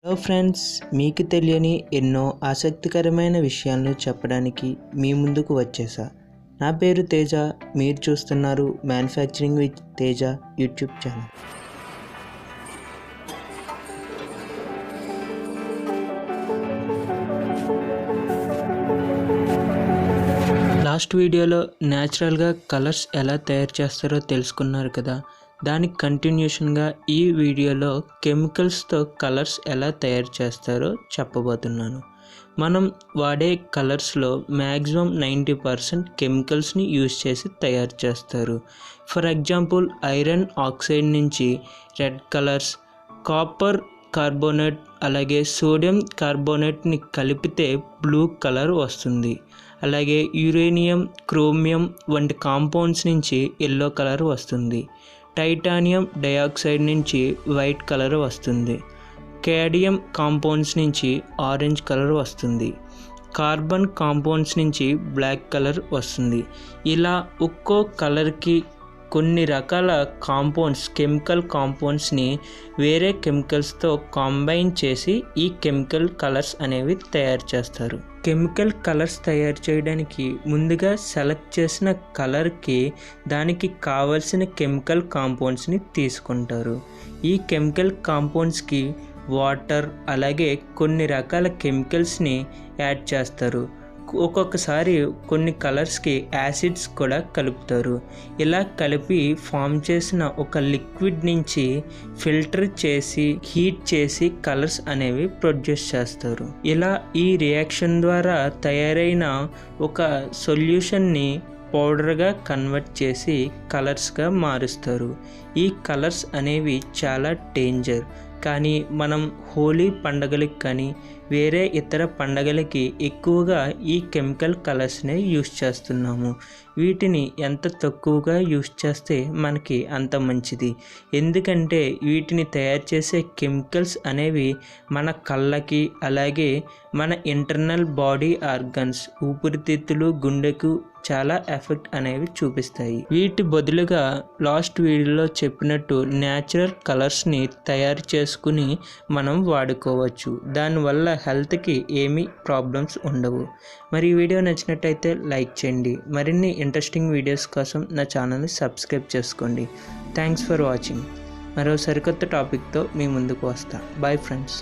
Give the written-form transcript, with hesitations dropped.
Hello friends, మీకు తెలియని ఎన్నో ఆసక్తికరమైన విషయాలను చెప్పడానికి మీ ముందుకు వచ్చేసా. నా పేరు తేజ. మీరు చూస్తున్నారు manufacturing with Teja YouTube channel. Last వీడియోలో న్యాచురల్గా కలర్స్ ఎలా తయారు చేస్తారో తెలుసుకున్నారు కదా. దానికి కంటిన్యూషన్గా ఈ వీడియోలో కెమికల్స్తో కలర్స్ ఎలా తయారు చేస్తారో చెప్పబోతున్నాను. మనం వాడే కలర్స్లో మ్యాక్సిమం 90% కెమికల్స్ని యూజ్ చేసి తయారు చేస్తారు. ఫర్ ఎగ్జాంపుల్, ఐరన్ ఆక్సైడ్ నుంచి రెడ్ కలర్స్, కాపర్ కార్బోనేట్ అలాగే సోడియం కార్బోనేట్ని కలిపితే బ్లూ కలర్ వస్తుంది. అలాగే యురేనియం, క్రోమియం వంటి కాంపౌండ్స్ నుంచి ఎల్లో కలర్ వస్తుంది. టైటానియం డయాక్సైడ్ నుంచి వైట్ కలర్ వస్తుంది. కేడియం కాంపౌండ్స్ నుంచి ఆరెంజ్ కలర్ వస్తుంది. కార్బన్ కాంపౌండ్స్ నుంచి బ్లాక్ కలర్ వస్తుంది. ఇలా ఒక్కో కలర్కి కొన్ని రకాల కెమికల్ కాంపౌండ్స్ని వేరే కెమికల్స్తో కాంబైన్ చేసి ఈ కెమికల్ కలర్స్ అనేవి తయారు చేస్తారు. కెమికల్ కలర్స్ తయారు చేయడానికి ముందుగా సెలెక్ట్ చేసిన కలర్కి దానికి కావలసిన కెమికల్ కాంపౌండ్స్ని తీసుకుంటారు. ఈ కెమికల్ కాంపౌండ్స్కి వాటర్ అలాగే కొన్ని రకాల కెమికల్స్ని యాడ్ చేస్తారు. ఒక్కొక్కసారి కొన్ని కలర్స్కి యాసిడ్స్ కూడా కలుపుతారు. ఇలా కలిపి ఫామ్ చేసిన ఒక లిక్విడ్ నుంచి ఫిల్టర్ చేసి హీట్ చేసి కలర్స్ అనేవి ప్రొడ్యూస్ చేస్తారు. ఇలా ఈ రియాక్షన్ ద్వారా తయారైన ఒక సొల్యూషన్ని పౌడర్గా కన్వర్ట్ చేసి కలర్స్గా మారుస్తారు. ఈ కలర్స్ అనేవి చాలా డేంజర్. కానీ మనం హోలీ పండగలకి కానీ వేరే ఇతర పండగలకి ఎక్కువగా ఈ కెమికల్ కలర్స్నే యూస్ చేస్తున్నాము. వీటిని ఎంత తక్కువగా యూస్ చేస్తే మనకి అంత మంచిది. ఎందుకంటే వీటిని తయారు చేసే కెమికల్స్ అనేవి మన కళ్ళకి అలాగే మన ఇంటర్నల్ బాడీ ఆర్గన్స్, ఊపిరితిత్తులు, గుండెకు చాలా ఎఫెక్ట్ అనేవి చూపిస్తాయి. వీటి బదులుగా లాస్ట్ వీడియోలో చెప్పినట్టు న్యాచురల్ కలర్స్ని తయారు చేసుకుని మనం వాడుకోవచ్చు. దానివల్ల హెల్త్కి ఏమీ ప్రాబ్లమ్స్ ఉండవు. మరి ఈ వీడియో నచ్చినట్టయితే లైక్ చేయండి. మరిన్ని ఇంట్రెస్టింగ్ వీడియోస్ కోసం నా ఛానల్ని సబ్స్క్రైబ్ చేసుకోండి. Thanks for watching. మరో సరికొత్త టాపిక్తో మీ ముందుకు వస్తా. Bye friends.